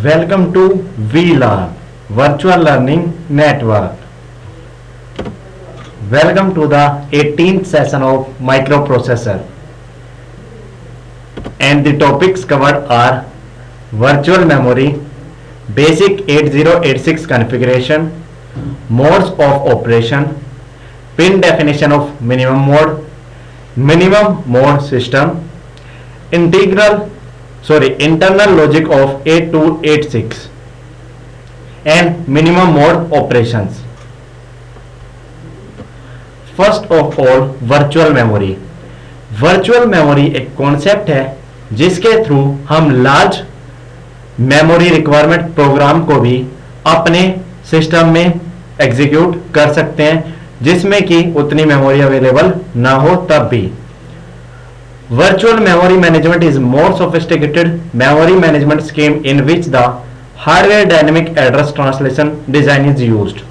Welcome to VLAN Virtual Learning Network. Welcome to the 18th session of microprocessor. And the topics covered are virtual memory, basic 8086 configuration, modes of operation, pin definition of minimum mode system, internal logic of 8286 and minimum mode operations. First of all virtual memory. Virtual memory एक concept है जिसके through हम large memory requirement programme को भी अपने system में execute कर सकते हैं जिसमें कि उतनी मेमोरी अवेलेबल ना हो तब भी. Virtual memory management is more sophisticated memory management scheme in which the hardware dynamic address translation design is used.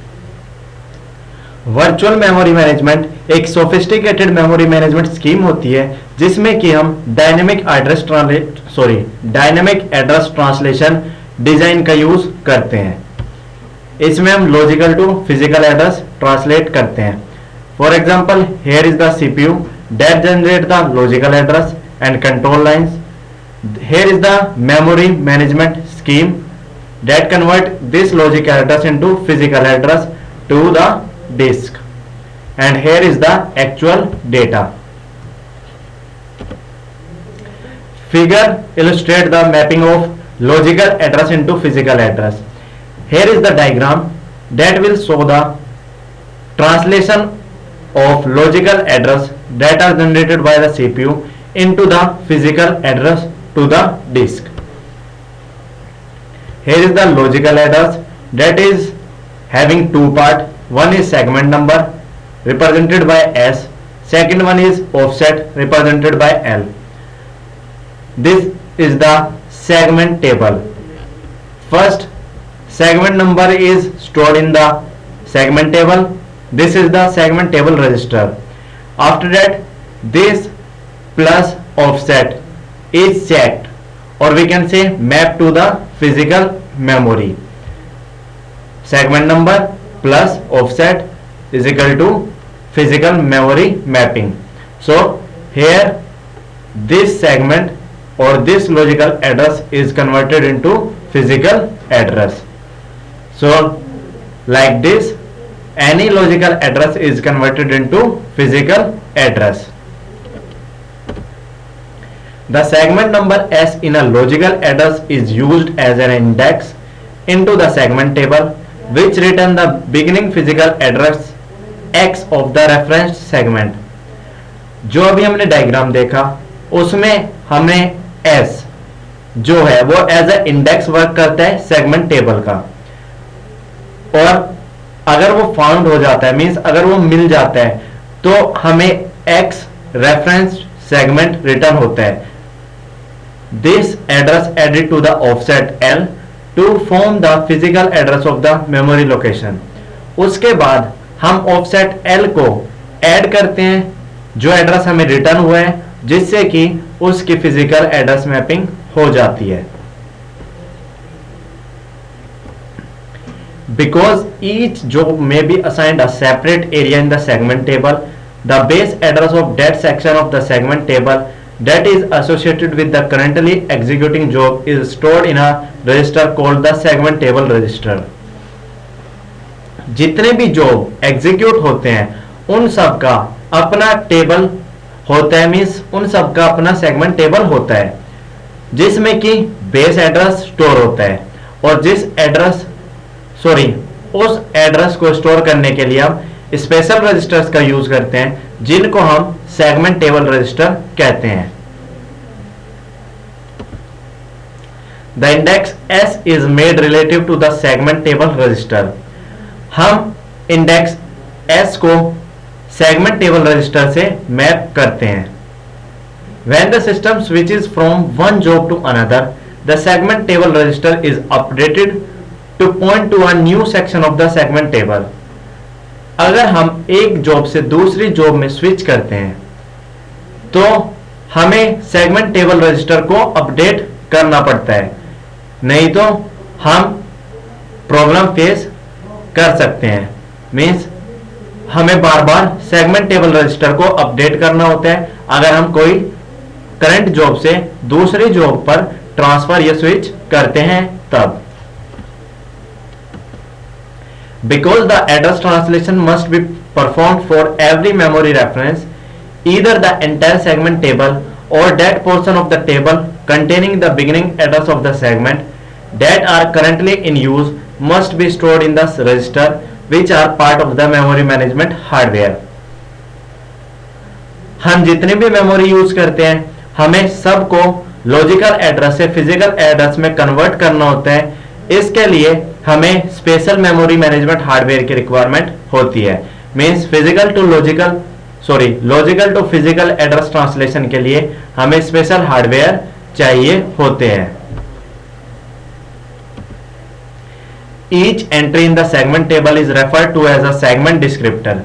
Virtual memory management एक sophisticated memory management scheme होती है जिसमें कि हम dynamic address translation design का यूज करते हैं. इसमें हम logical to physical address translate करते हैं. For example, here is the CPU that generate the logical address and control lines. Here is the memory management scheme that convert this logic address into physical address to the disk, and here is the actual data. Figure illustrate the mapping of logical address into physical address. Here is the diagram that will show the translation of logical address that are generated by the CPU into the physical address to the disk. Here is the logical address that is having two parts. One is segment number represented by S, second one is offset represented by L. This is the segment table. First, segment number is stored in the segment table. This is the segment table register. After that, this plus offset is checked, or we can say mapped to the physical memory. Segment number plus offset is equal to physical memory mapping. So here this segment or this logical address is converted into physical address. So like this, any logical address is converted into physical address. The segment number S in a logical address is used as an index into the segment table, which return the beginning physical address X of the reference segment. जो अभी हमने diagram देखा उसमें हमें S जो है वो as a index work करता है सेगमेंट टेबल का, और अगर वो फाउंड हो जाता है मींस अगर वो मिल जाता है तो हमें X रेफरेंस सेगमेंट रिटर्न होता है. This address added to the offset L to form the physical address of the memory location. उसके बाद हम ऑफसेट L को ऐड करते हैं जो एड्रेस हमें रिटर्न हुआ है, जिससे कि उसकी फिजिकल एड्रेस मैपिंग हो जाती है. Because each job may be assigned a separate area in the segment table, the base address of that section of the segment table that is associated with the currently executing job is stored in a register called the segment table register. जितने भी job execute होते हैं उन सब का अपना table होता है, मीन्स उन सब का अपना सेगमेंट टेबल होता है जिसमें कि बेस एड्रेस स्टोर होता है, और उस एड्रेस को स्टोर करने के लिए हम स्पेशल रजिस्टर्स का यूज करते हैं जिनको हम सेगमेंट टेबल रजिस्टर कहते हैं. The index S is made relative to the segment table register. हम इंडेक्स S को सेगमेंट टेबल रजिस्टर से मैप करते हैं. When the system switches from one job to another, the segment table register is updated to point to a new section of the segment table. अगर हम एक job से दूसरी job में switch करते हैं तो हमें सेगमेंट टेबल रजिस्टर को अपडेट करना पड़ता है, नहीं तो हम प्रॉब्लम फेस कर सकते हैं। मीन्स हमें बार बार सेगमेंट टेबल रजिस्टर को अपडेट करना होता है अगर हम कोई करंट जॉब से दूसरी जॉब पर ट्रांसफर या स्विच करते हैं तब। Because the address translation must be performed for every memory reference, either the entire segment table or that portion of the table containing the beginning address of the segment that are currently in use must be stored in the register which are part of the memory management hardware. हम जितने भी memory use करते हैं हमें सबको logical address से physical address में convert करना होता है। इसके लिए हमें स्पेशल मेमोरी मैनेजमेंट हार्डवेयर की रिक्वायरमेंट होती है। Means logical to physical address translation के लिए हमें स्पेशल हार्डवेयर चाहिए होते हैं। Each entry in the segment table is referred to as a segment descriptor.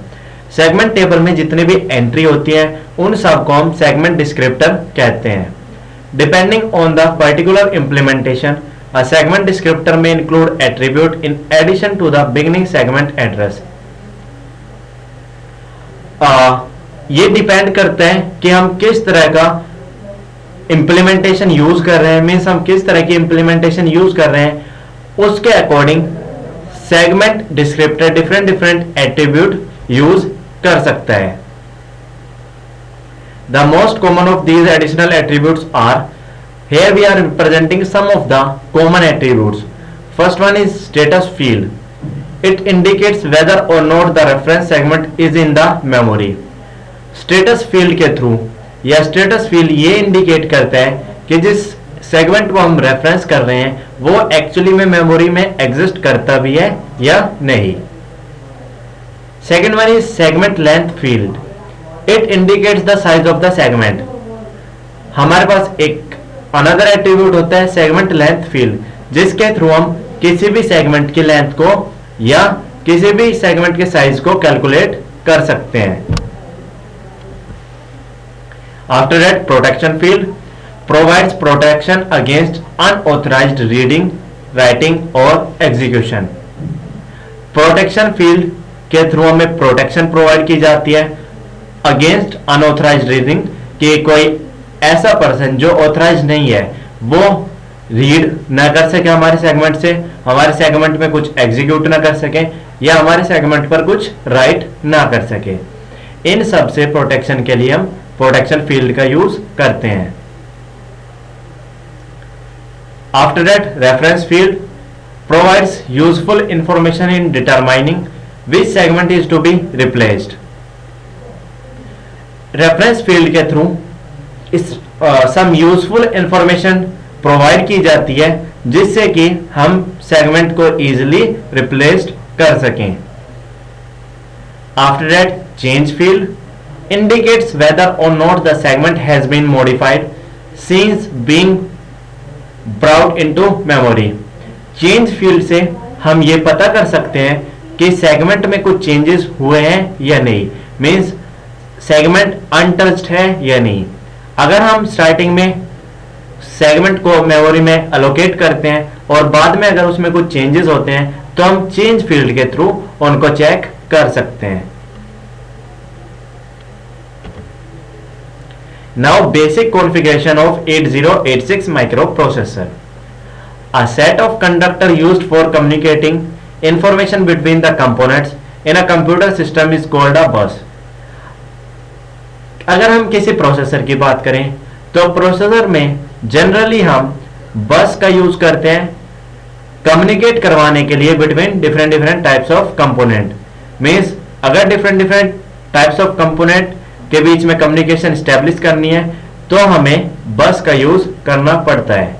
Segment table में जितनी भी एंट्री होती है उन सबको हम सेगमेंट डिस्क्रिप्टर कहते हैं। Depending on the particular implementation, a segment descriptor may include attribute in addition to the beginning segment address. ये डिपेंड करता है कि हम किस तरह का इंप्लीमेंटेशन यूज कर रहे हैं। मीन्स हम किस तरह की इंप्लीमेंटेशन यूज कर रहे हैं उसके according segment descriptor different attribute use कर सकता है। The most common of these additional attributes are, here we are representing some of the common attributes. First one is status field. It indicates whether or not the reference segment is in the memory. Status field के through या status field ये indicate करता है कि जिस segment को हम reference कर रहे हैं वो एक्चुअली में मेमोरी में एग्जिस्ट करता भी है या नहीं। Second one is segment length field. It indicates the size of the segment. हमारे पास एक अनदर एट्रीब्यूट होता है सेगमेंट लेंथ फील्ड, जिसके थ्रू हम किसी भी सेगमेंट की लेंथ को या किसी भी सेगमेंट के साइज को कैलकुलेट कर सकते हैं। After that protection field provides protection against unauthorised reading, writing और एग्जीक्यूशन। प्रोटेक्शन फील्ड के थ्रू हमें प्रोटेक्शन प्रोवाइड की जाती है अगेंस्ट अनऑथराइज्ड रीडिंग, कि कोई ऐसा पर्सन जो ऑथराइज नहीं है वो रीड ना कर सके हमारे सेगमेंट से, हमारे सेगमेंट में कुछ एग्जीक्यूट ना कर सके या हमारे सेगमेंट पर कुछ राइट ना कर सके। इन सब से प्रोटेक्शन के लिए हम प्रोटेक्शन फील्ड का यूज करते हैं। After that reference field provides useful information in determining which segment is to be replaced. Reference field के through some useful information provide की जाती है जिससे कि हम सेगमेंट को इजीली रिप्लेस्ड कर सकें। After that change field indicates whether or not the segment has been modified since being brought into memory. Change field से हम ये पता कर सकते हैं कि सेगमेंट में कुछ चेंजेस हुए हैं या नहीं। मींस सेगमेंट अनटच्ड है या नहीं। अगर हम स्टार्टिंग में सेगमेंट को मेमोरी में अलोकेट करते हैं और बाद में अगर उसमें कुछ चेंजेस होते हैं तो हम चेंज फील्ड के थ्रू उनको चेक कर सकते हैं। Now basic configuration of 8086 microprocessor. A set of conductor used for communicating information between the components in a computer system is called a बस। अगर हम किसी प्रोसेसर की बात करें तो प्रोसेसर में जनरली हम बस का यूज करते हैं कम्युनिकेट करवाने के लिए between different types of component. Means अगर डिफरेंट टाइप्स ऑफ कंपोनेंट के बीच में कम्युनिकेशन स्टैब्लिश करनी है तो हमें बस का यूज करना पड़ता है।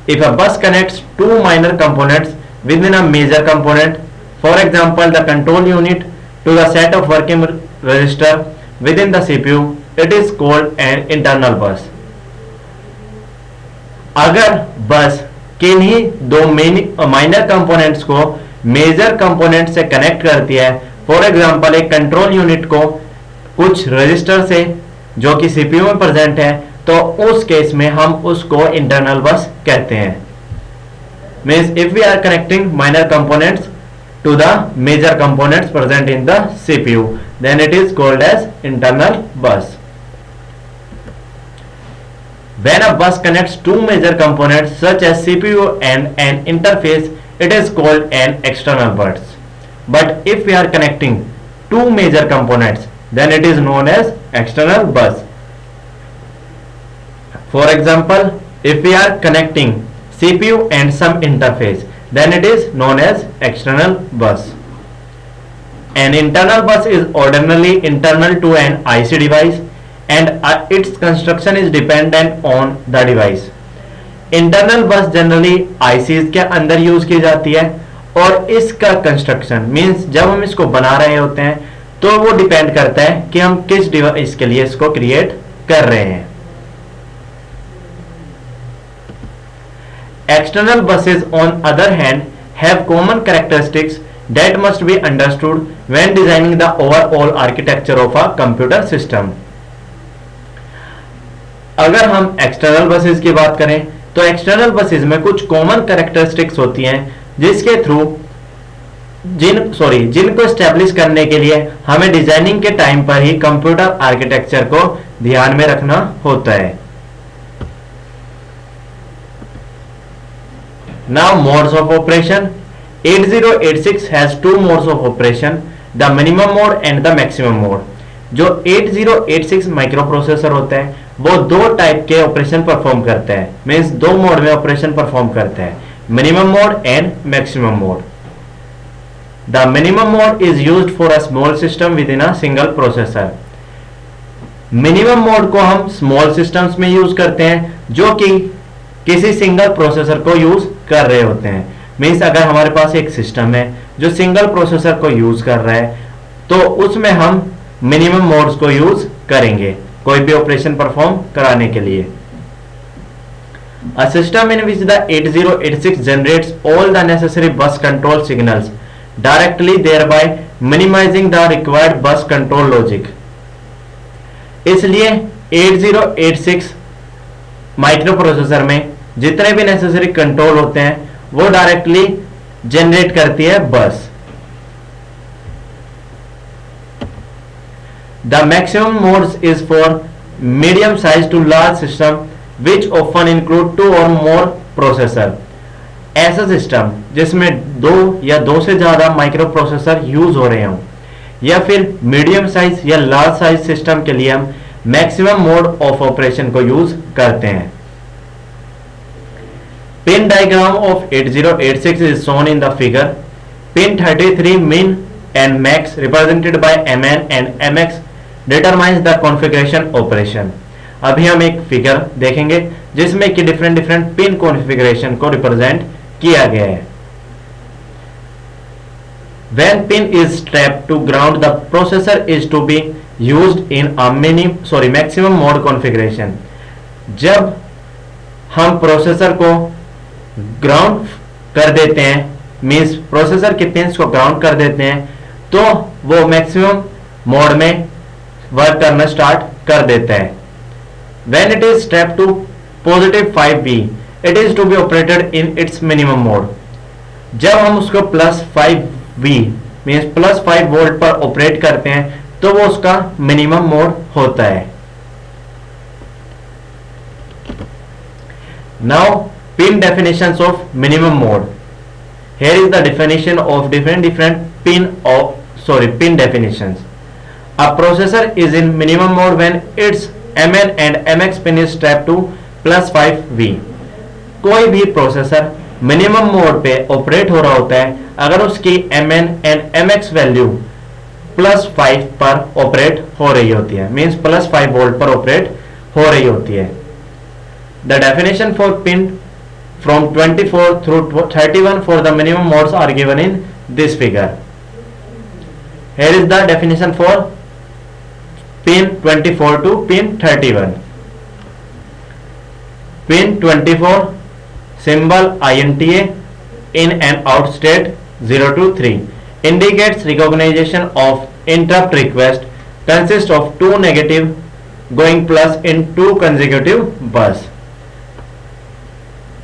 If a bus connects to minor components within a major component, for example the control unit to the set of working register within the CPU, it is called an internal bus. अगर बस किन्हीं दो minor components को major component से connect करती है, for example एक control unit को कुछ रजिस्टर से जो कि सीपीयू में प्रेजेंट है, तो उस केस में हम उसको इंटरनल बस कहते हैं। means if we are connecting minor components to the major components present in the CPU, then it is called as internal bus. When a bus connects two major components such as CPU and an interface, it is called an external bus. But if we are connecting two major components, then it is known as external bus. For example, if we are connecting CPU and some interface, then it is known as external bus. An internal bus is ordinarily internal to an IC device and its construction is dependent on the device. Internal बस generally ICs के अंदर use की जाती है और इसका construction means जब हम इसको बना रहे होते हैं तो वो डिपेंड करता है कि हम किस डिवाइस के लिए इसको क्रिएट कर रहे हैं. External buses, on other hand, have common characteristics that must be understood when designing the overall architecture of a computer system. अगर हम external buses की बात करें तो external buses में कुछ common characteristics होती हैं जिसके थ्रू जिनको establish करने के लिए हमें डिजाइनिंग के टाइम पर ही कंप्यूटर आर्किटेक्चर को ध्यान में रखना होता है. Now modes of operation. 8086 has two modes of operation, the minimum mode and the maximum mode. जो 8086 माइक्रोप्रोसेसर होता है वो दो टाइप के ऑपरेशन परफॉर्म करता है, मीन्स दो मोड में ऑपरेशन परफॉर्म करता है, minimum mode and maximum mode. The minimum mode is used for a small system with in a single processor. Minimum mode को हम स्मॉल सिस्टम्स में यूज करते हैं जो कि किसी सिंगल प्रोसेसर को यूज कर रहे होते हैं. मीन्स अगर हमारे पास एक सिस्टम है जो सिंगल प्रोसेसर को यूज कर रहा है तो उसमें हम मिनिमम मोड्स को यूज करेंगे कोई भी ऑपरेशन परफॉर्म कराने के लिए. A system in which the 8086 generates all the necessary bus control signals directly thereby minimizing the required bus control logic. इसलिए 8086 माइक्रो प्रोसेसर में जितने भी नेसेसरी कंट्रोल होते हैं वो डायरेक्टली जनरेट करती है bus. The maximum modes is for medium size to large system which often include two or more processor. ऐसा सिस्टम जिसमें दो या दो से ज्यादा माइक्रो प्रोसेसर यूज हो रहे हों या फिर मीडियम साइज या लार्ज साइज सिस्टम के लिए हम मैक्सिमम मोड ऑफ ऑपरेशन को यूज करते हैं. Pin diagram of 8086 is shown in the figure. Pin 33 min and max represented by Mn and Mx determines the configuration operation. अभी हम एक फिगर देखेंगे जिसमें कि डिफरेंट पिन कॉन्फ़िगरेशन को रिप्रेजेंट किया गया है. When pin is strapped to ground, the processor is to be used in a maximum mode configuration. जब हम प्रोसेसर को ग्राउंड कर देते हैं मींस प्रोसेसर के पिंस को ग्राउंड कर देते हैं तो वो मैक्सिमम मोड में वर्क करना स्टार्ट कर देता है. When it is strapped to positive 5V, it is to be operated in its minimum mode. जब हम उसको +5V मींस +5 वोल्ट पर ऑपरेट करते हैं तो वो उसका मिनिमम मोड होता है. Now pin definitions of minimum mode. Here is the definition of different pin definitions. A processor is in minimum mode when its Mn and Mx pin is strapped to +5V. कोई भी processor minimum mode पे operate हो रहा होता है अगर उसकी Mn and Mx value +5 पर ऑपरेट हो रही होती है, मींस +5 वोल्ट पर ऑपरेट हो रही होती है. The definition for pin from 24 through 31 for the minimum modes are given in this figure. Here is the definition for pin 24 to pin 31. Pin 24 symbol INTA in and out state 0 to 3 indicates recognition of interrupt request consists of two negative going plus in two consecutive bus.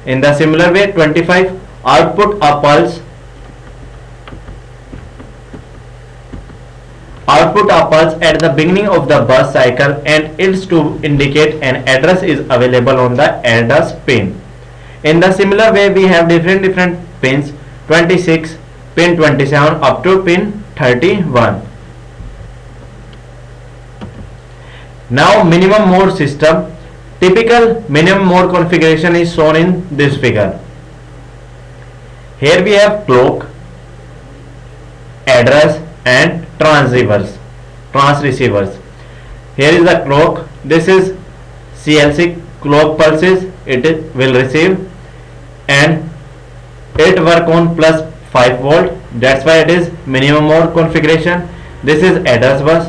In the similar way 25 output a pulse at the beginning of the bus cycle, and it's to indicate an address is available on the address pin. In the similar way, we have different pins, 26, pin 27 up to pin 31. Now minimum mode system. Typical minimum mode configuration is shown in this figure. Here we have clock, address and transceivers. Here is the clock. This is CLC clock pulses it will receive, and it work on plus 5 volt. That's why it is minimum mode configuration. This is address bus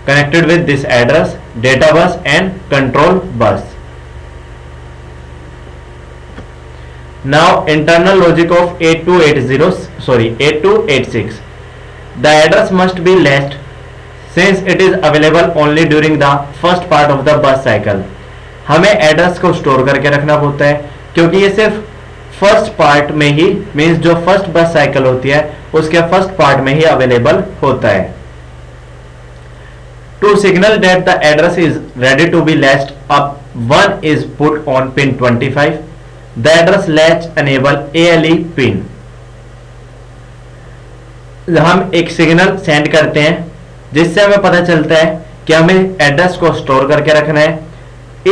connected with this address, data bus and control bus. Now internal logic of 8286. The address must be latched since it is available only during the first part of the bus cycle. हमें address को store करके रखना होता है क्योंकि ये सिर्फ first part में ही, मींस जो फर्स्ट बस साइकिल होती है उसके फर्स्ट पार्ट में ही अवेलेबल होता है. To signal that the address is ready to be latched, up 1 is put on pin 25. The address latch enable ALE pin. हम एक सिग्नल सेंड करते हैं जिससे हमें पता चलता है कि हमें एड्रेस को स्टोर करके रखना है.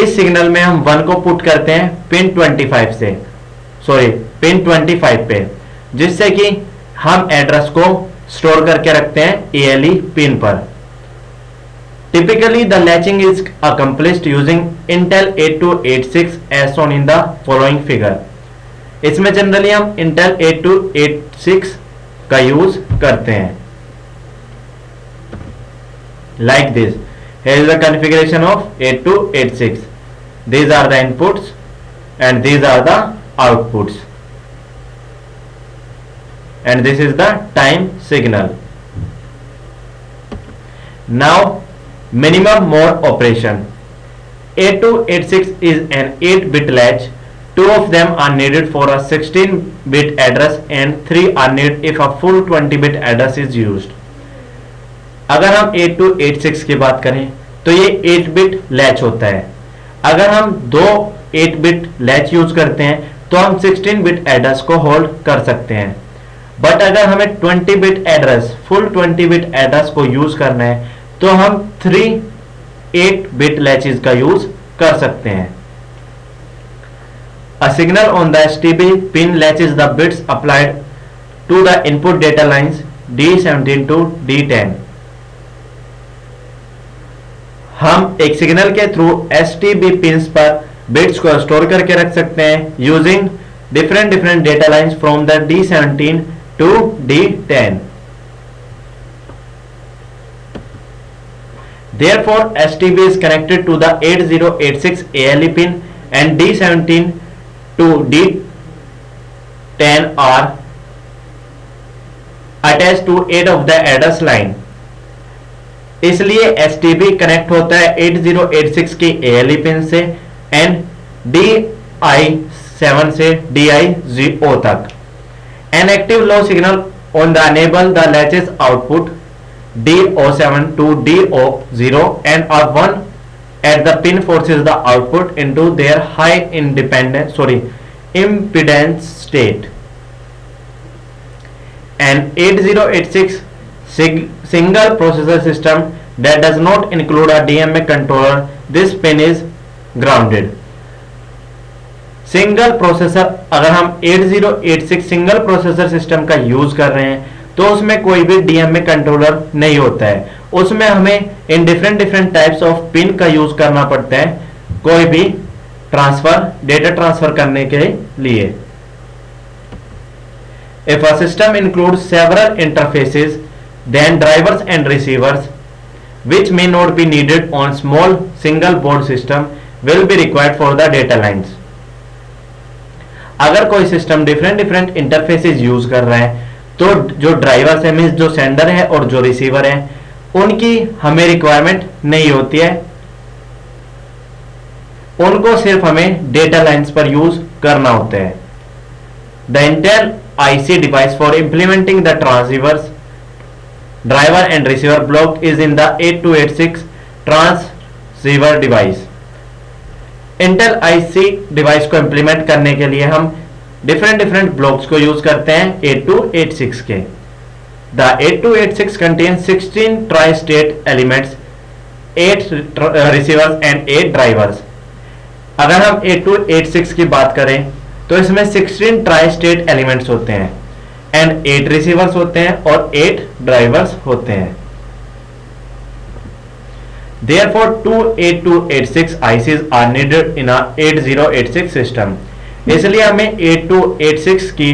इस सिग्नल में हम 1 को पुट करते हैं पिन 25 पे, जिससे कि हम एड्रेस को स्टोर करके रखते हैं ALE पिन पर. Typically, the latching is accomplished using Intel 8286 as shown in the following figure. इसमें जनरली हम Intel 8286 का यूज करते हैं. Like this. Here is the configuration of 8286. These are the inputs and these are the outputs. And this is the time signal. Now, minimum mode operation. 8286 is an 8-bit latch. 2 of them are needed for a 16-bit address and 3 are needed if a full 20-bit address is used. अगर हम 8286 की बात करें तो ये 8-bit latch होता है. अगर हम 2 8-bit लैच यूज करते हैं तो हम 16-bit एड्रेस को होल्ड कर सकते हैं. बट अगर हमें 20-bit address, full 20-bit address को यूज करना है तो हम 3 8-bit latches का यूज कर सकते हैं. A signal on the STB pin latches the bits applied to the input data lines D17 to D10. हम एक सिग्नल के थ्रू STB पिंस पर बिट्स को स्टोर करके रख सकते हैं using different data lines from the D17 to D10. Therefore, STB is connected to the 8086 ALE pin and D17 to D10 are attached to 8 of the address line. इसलिए STB connect होता है 8086 की ALE pin से and DI7 से DI0 तक. An active low signal on the enable the latches output D07 to D0 and R1 at the pin forces the output into their high impedance state. An 8086 single processor system that does not include a DMA controller, this pin is grounded. Single processor, अगर हम 8086 single processor system का use कर रहे हैं तो उसमें कोई भी डीएमए कंट्रोलर नहीं होता है. उसमें हमें in different types of pin का यूज करना पड़ता है कोई भी डेटा ट्रांसफर करने के लिए. If a system includes several interfaces, then drivers and receivers, which may not be needed on small single board system, will be required for the data lines. अगर कोई सिस्टम डिफरेंट इंटरफेसेस यूज कर रहा है तो जो drivers है, means जो sender है और जो रिसीवर है, उनकी हमें रिक्वायरमेंट नहीं होती है. उनको सिर्फ हमें डेटा लाइंस पर यूज करना होता है. The Intel IC device for implementing the transceivers, driver and receiver block is in the 8286 transceiver device. Intel IC device को इंप्लीमेंट करने के लिए हम डिफरेंट ब्लॉक्स को यूज करते हैं 8286 के. The 8286 contains 16 tri-state elements, 8 receivers and 8 drivers. अगर हम 8286 की बात करें तो इसमें 16 tri-state elements होते हैं and 8 receivers होते हैं और 8 drivers होते हैं. Therefore, two 8286 ICs are needed in a 8086 system. इसलिए हमें 8286 की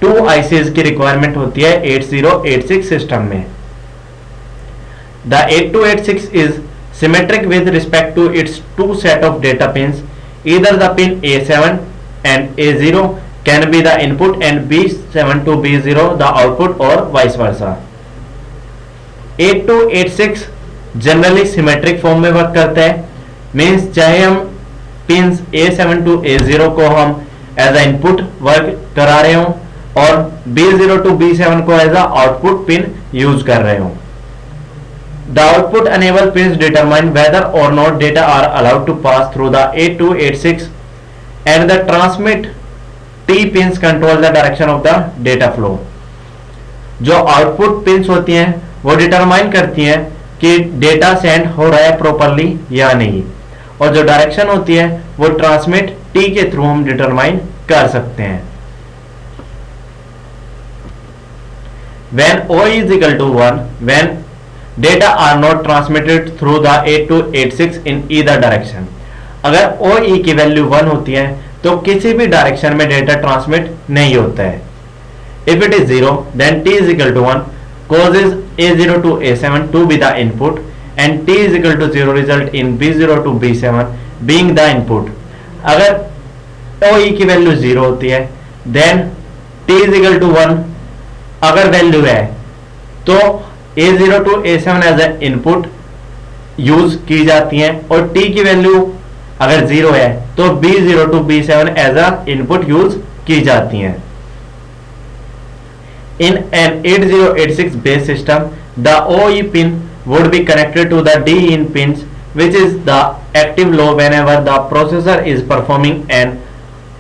2 ICs की रिक्वायरमेंट होती है 8086 सिस्टम में. The 8286 is symmetric with respect to its two set of data pins. Either the pin A7 and A0 can be the input and B7 to B0 the output or vice versa. 8286 generally symmetric form में work करता है. Means चाहे हम pins A7 to A0 को हम as a input work करा रहे हो और B0 टू B7 को as a output pin use कर रहे हो. The output enable pins determine whether or not data are allowed to pass through the 8286 and the transmit T pins control the direction of the data flow. जो output pins होती हैं वो determine करती हैं कि डेटा सेंड हो रहा है प्रॉपरली या नहीं, और जो डायरेक्शन होती है वो ट्रांसमिट टी के थ्रू हम डिटरमाइन कर सकते हैं. When O is equal to 1, when data are not transmitted through the 8286 in either direction. अगर OE की वैल्यू 1 होती है तो किसी भी डायरेक्शन में डेटा ट्रांसमिट नहीं होता है. If it is 0, then T is equal to 1 causes A0 to A7 to be the input and T is equal to 0 result in B0 to B7 being the input. अगर OE की value 0 होती है then T is equal to 1 अगर value है तो A0 to A7 as a input use की जाती हैं और T की वैल्यू अगर 0 है तो B0 to B7 as a input use की जाती हैं. In an 8086 based system, the OE pin would be connected to the D in pins, which is the active low whenever the processor is performing an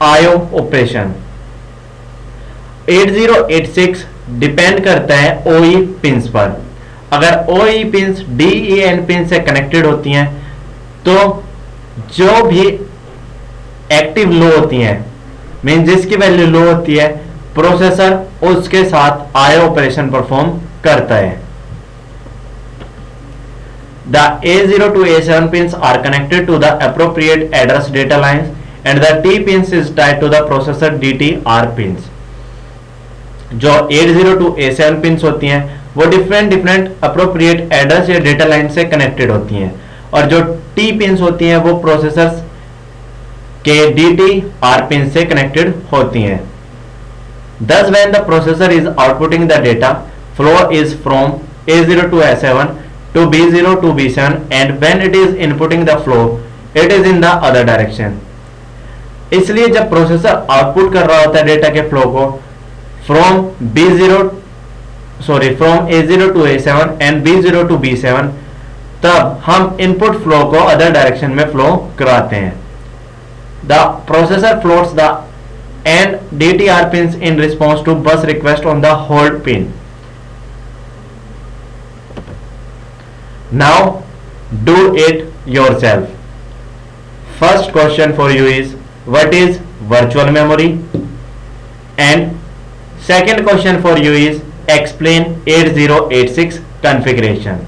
I/O operation. 8086 depend करता है OE pins पर. अगर OE pins DEN pin से connected होती हैं तो जो भी एक्टिव लो होती हैं, मीन जिसकी वैल्यू लो होती है, प्रोसेसर उसके साथ आईओ ऑपरेशन परफॉर्म करता है. The A0 to A7 pins are connected to the appropriate address data lines and the T pins is tied to the processor DTR pins. जो 80 to A7 पिंस होती हैं वो different appropriate address या data line से connected होती हैं और जो T पिंस होती हैं वो प्रोसेसर्स के DTR पिन से कनेक्टेड होती हैं. Thus, when the processor is outputting the data, flow is from A0 to A7 to B0 to B7, and when it is inputting the flow, it is in the other direction. इसलिए जब processor output कर रहा होता है data के flow को from A0 to A7 and B0 to B7, तब हम इनपुट फ्लो को अदर डायरेक्शन में फ्लो कराते हैं. The processor floats the and DTR pins in response to bus request on the hold pin. Now do it yourself. First question for you is what is virtual memory, and second question for you is explain 8086 configuration.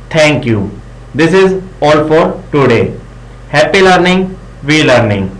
Thank you. This is all for today. Happy learning, we learning.